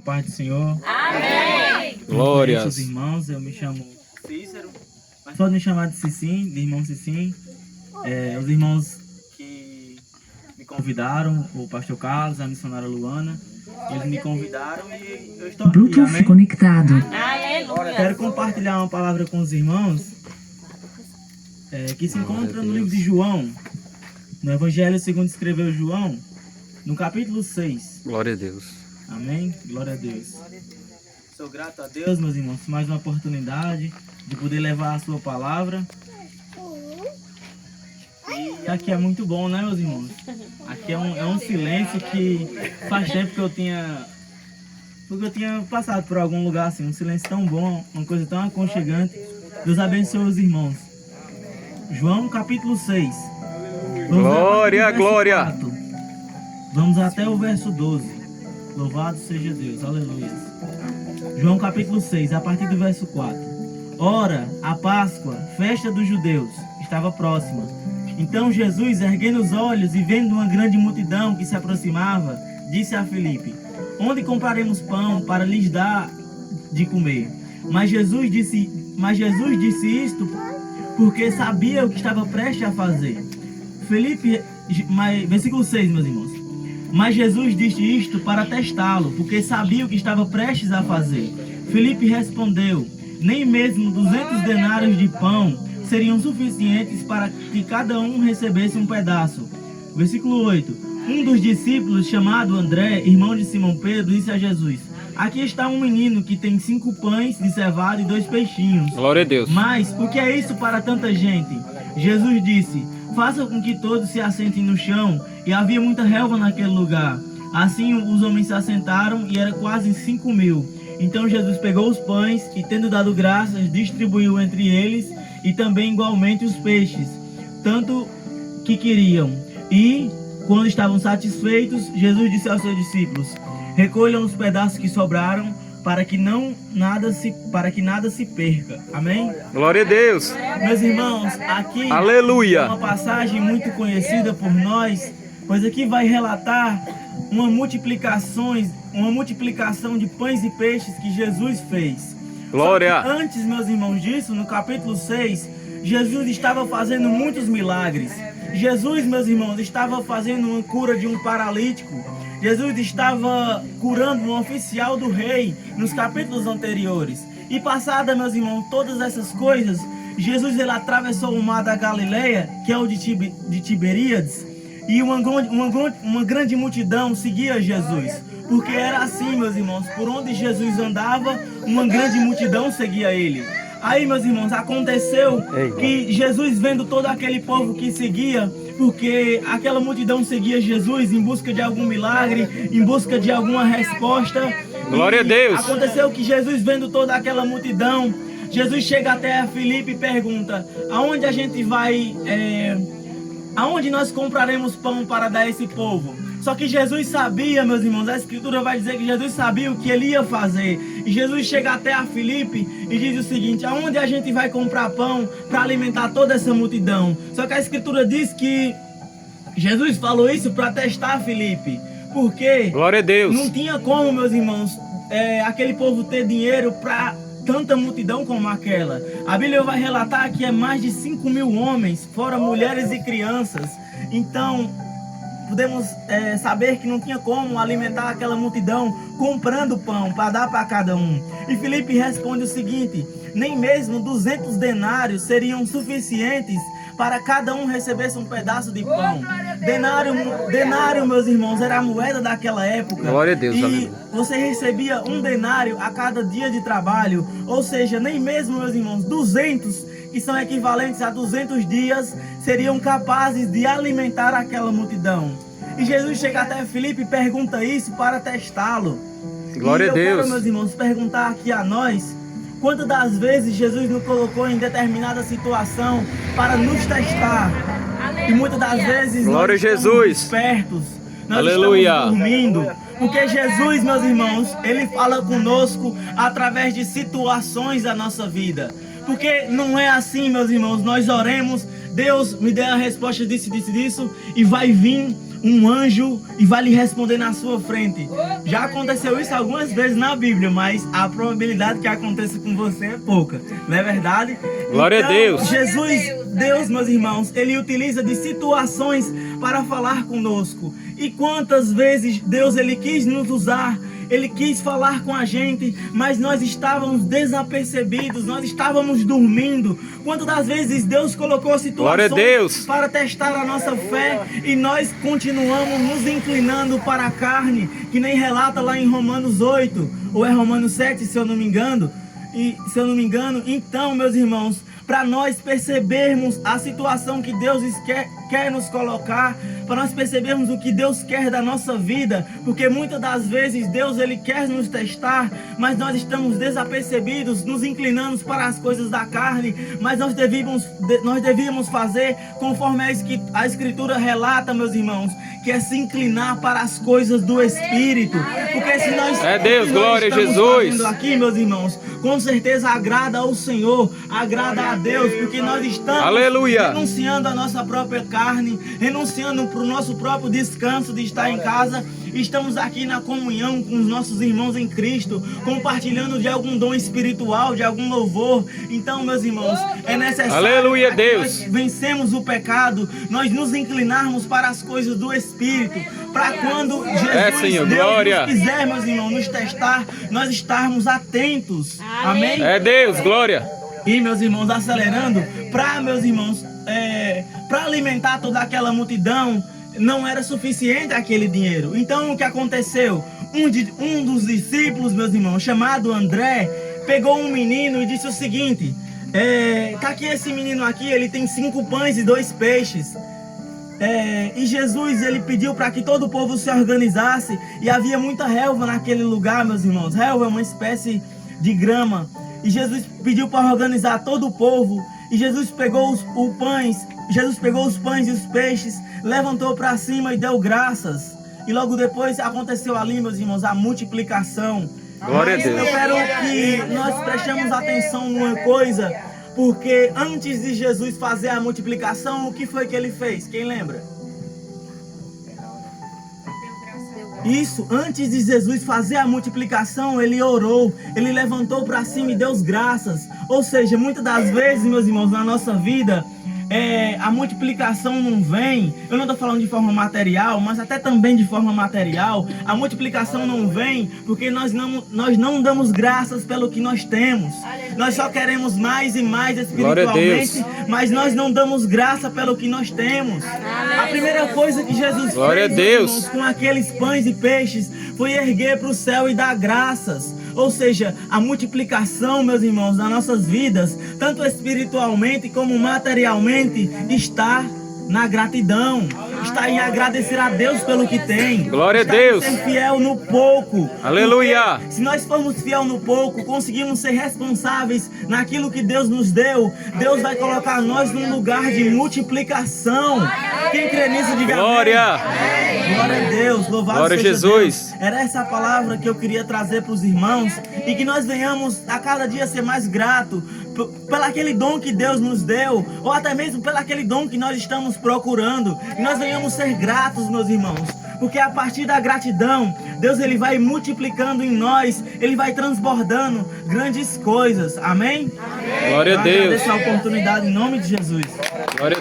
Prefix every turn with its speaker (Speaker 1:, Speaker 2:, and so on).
Speaker 1: A paz do Senhor.
Speaker 2: Amém.
Speaker 3: Glórias.
Speaker 1: Meus irmãos, eu me chamo Cícero, mas pode me chamar de Cicim, de irmão Cicim. Os irmãos que me convidaram, o pastor Carlos, a missionária Luana, eles me convidaram e eu estou aqui,
Speaker 4: Bluetooth
Speaker 1: amém?
Speaker 4: conectado.
Speaker 2: Aleluia.
Speaker 1: Quero compartilhar uma palavra com os irmãos que se encontra no livro de João, no Evangelho segundo escreveu João, no capítulo 6.
Speaker 3: Glória a Deus.
Speaker 1: Amém? Glória a Deus. Sou grato a Deus, meus irmãos, por mais uma oportunidade de poder levar a sua palavra. E aqui é muito bom, né, meus irmãos? Aqui é um silêncio que faz tempo que eu tinha passado por algum lugar assim, um silêncio tão bom, uma coisa tão aconchegante. Deus abençoe os irmãos. João capítulo 6.
Speaker 3: Glória, glória.
Speaker 1: 4. Vamos até o verso 12. Louvado seja Deus, aleluia. João capítulo 6, a partir do verso 4. Ora, a Páscoa, festa dos judeus, estava próxima. Então Jesus, erguendo os olhos e vendo uma grande multidão que se aproximava, disse a Filipe: onde compraremos pão para lhes dar de comer? Mas Jesus disse isto porque sabia o que estava prestes a fazer. Versículo 6, meus irmãos. Mas Jesus disse isto para testá-lo, porque sabia o que estava prestes a fazer. Filipe respondeu: nem mesmo 200 denários de pão seriam suficientes para que cada um recebesse um pedaço. Versículo 8. Um dos discípulos, chamado André, irmão de Simão Pedro, disse a Jesus: aqui está um menino que tem 5 pães de cevada e 2 peixinhos.
Speaker 3: Glória a Deus.
Speaker 1: Mas o que é isso para tanta gente? Jesus disse: faça com que todos se assentem no chão. E havia muita relva naquele lugar. Assim os homens se assentaram e era quase 5.000. Então Jesus pegou os pães e, tendo dado graças, distribuiu entre eles e também igualmente os peixes, tanto que queriam. E, quando estavam satisfeitos, Jesus disse aos seus discípulos: recolham os pedaços que sobraram, para que nada se perca. Amém?
Speaker 3: Glória a Deus.
Speaker 1: Meus irmãos, aqui
Speaker 3: Aleluia.
Speaker 1: é uma passagem muito conhecida por nós, pois aqui vai relatar uma multiplicação de pães e peixes que Jesus fez.
Speaker 3: Glória.
Speaker 1: Só que antes, meus irmãos, disso, no capítulo 6, Jesus estava fazendo muitos milagres. Jesus, meus irmãos, estava fazendo uma cura de um paralítico. Jesus estava curando um oficial do rei nos capítulos anteriores. E passada, meus irmãos, todas essas coisas, Jesus ele atravessou o mar da Galileia, que é o de Tiberíades, e uma grande multidão seguia Jesus. Porque era assim, meus irmãos, por onde Jesus andava, uma grande multidão seguia ele. Aí, meus irmãos, aconteceu que Jesus, vendo todo aquele povo que seguia, porque aquela multidão seguia Jesus em busca de algum milagre, em busca de alguma resposta.
Speaker 3: Glória a Deus.
Speaker 1: Aconteceu que Jesus, vendo toda aquela multidão, Jesus chega até a Filipe e pergunta: aonde a gente vai, aonde nós compraremos pão para dar a esse povo? Só que Jesus sabia, meus irmãos, a Escritura vai dizer que Jesus sabia o que ele ia fazer. E Jesus chega até a Filipe e diz o seguinte: aonde a gente vai comprar pão para alimentar toda essa multidão? Só que a Escritura diz que Jesus falou isso para testar Filipe. Porque
Speaker 3: Glória a Deus.
Speaker 1: não tinha como, meus irmãos, aquele povo ter dinheiro para tanta multidão como aquela. A Bíblia vai relatar que é mais de 5.000 homens, fora mulheres e crianças. Então podemos saber que não tinha como alimentar aquela multidão comprando pão para dar para cada um. E Filipe responde o seguinte: nem mesmo 200 denários seriam suficientes para cada um recebesse um pedaço de pão. Denário, meus irmãos, era a moeda daquela época.
Speaker 3: Glória a Deus,
Speaker 1: e
Speaker 3: aleluia.
Speaker 1: você recebia um denário a cada dia de trabalho. Ou seja, nem mesmo, meus irmãos, 200, que são equivalentes a 200 dias, seriam capazes de alimentar aquela multidão. E Jesus chega até Filipe e pergunta isso para testá-lo.
Speaker 3: Glória a Deus.
Speaker 1: Eu quero, meus irmãos, perguntar aqui a nós: quantas das vezes Jesus nos colocou em determinada situação para nos testar? E muitas das vezes
Speaker 3: Glória
Speaker 1: nós
Speaker 3: a
Speaker 1: estamos
Speaker 3: Jesus.
Speaker 1: despertos, nós
Speaker 3: Aleluia.
Speaker 1: estamos dormindo. Porque Jesus, meus irmãos, ele fala conosco através de situações da nossa vida. Porque não é assim, meus irmãos, nós oremos, Deus me dê a resposta disso, e vai vir um anjo e vai lhe responder na sua frente. Já aconteceu isso algumas vezes na Bíblia, mas a probabilidade que aconteça com você é pouca, não é verdade?
Speaker 3: Glória a Deus.
Speaker 1: Deus, meus irmãos, ele utiliza de situações para falar conosco. E quantas vezes Deus ele quis nos usar, ele quis falar com a gente, mas nós estávamos desapercebidos, nós estávamos dormindo. Quantas das vezes Deus colocou situações para testar a nossa fé e nós continuamos nos inclinando para a carne, que nem relata lá em Romanos 8, ou é Romanos 7, se eu não me engano. Então, meus irmãos, para nós percebermos a situação que Deus quer nos colocar, para nós percebermos o que Deus quer da nossa vida, porque muitas das vezes Deus ele quer nos testar, mas nós estamos desapercebidos, nos inclinamos para as coisas da carne, mas nós devíamos fazer conforme a Escritura relata, meus irmãos, que é se inclinar para as coisas do Espírito, porque se nós
Speaker 3: glória a Jesus
Speaker 1: aqui, meus irmãos, com certeza agrada ao Senhor, agrada a Deus, porque nós estamos renunciando à nossa própria carne, renunciando para o nosso próprio descanso de estar em casa. Estamos aqui na comunhão com os nossos irmãos em Cristo, compartilhando de algum dom espiritual, de algum louvor. Então, meus irmãos, é necessário que nós vencemos o pecado, nós nos inclinarmos para as coisas do Espírito, para quando Jesus, Deus nos quiser, meus irmãos, nos testar, nós estarmos atentos. Amém?
Speaker 3: É Deus, glória.
Speaker 1: E, meus irmãos, acelerando, meus irmãos, para alimentar toda aquela multidão, não era suficiente aquele dinheiro. Então o que aconteceu? Um dos discípulos, meus irmãos, chamado André, pegou um menino e disse o seguinte: tá aqui esse menino aqui, ele tem 5 pães e 2 peixes. E Jesus ele pediu para que todo o povo se organizasse, e havia muita relva naquele lugar, meus irmãos. Relva é uma espécie de grama. E Jesus pediu para organizar todo o povo. E Jesus pegou os pães e os peixes, levantou para cima e deu graças. E logo depois aconteceu ali, meus irmãos, a multiplicação.
Speaker 3: Glória a Deus.
Speaker 1: Eu quero que nós prestemos atenção numa coisa, porque antes de Jesus fazer a multiplicação, o que foi que ele fez? Quem lembra? Isso, antes de Jesus fazer a multiplicação, ele orou, ele levantou para cima e deu graças. Ou seja, muitas das vezes, meus irmãos, na nossa vida, a multiplicação não vem. Eu não estou falando de forma material, mas até também de forma material. A multiplicação não vem porque nós não damos graças pelo que nós temos. Nós só queremos mais e mais espiritualmente, mas nós não damos graça pelo que nós temos. A primeira coisa que Jesus fez, irmãos, com aqueles pães e peixes foi erguer para o céu e dar graças. Ou seja, a multiplicação, meus irmãos, nas nossas vidas, tanto espiritualmente como materialmente, está na gratidão, está em agradecer a Deus pelo que tem.
Speaker 3: Glória a Deus.
Speaker 1: Ser fiel no pouco.
Speaker 3: Aleluia.
Speaker 1: Porque se nós formos fiel no pouco, conseguimos ser responsáveis naquilo que Deus nos deu, Deus vai colocar nós num lugar de multiplicação. Quem crê nisso, diga
Speaker 3: glória.
Speaker 1: Amém. Glória a Deus, louvado
Speaker 3: glória
Speaker 1: seja
Speaker 3: Jesus.
Speaker 1: Deus. Era essa palavra que eu queria trazer para os irmãos, e que nós venhamos a cada dia ser mais grato pelo aquele dom que Deus nos deu, ou até mesmo pelo aquele dom que nós estamos procurando, e nós venhamos ser gratos, meus irmãos, porque a partir da gratidão, Deus ele vai multiplicando em nós, ele vai transbordando grandes coisas. Amém?
Speaker 3: Glória a Deus.
Speaker 1: Eu agradeço a oportunidade em nome de Jesus.
Speaker 3: Glória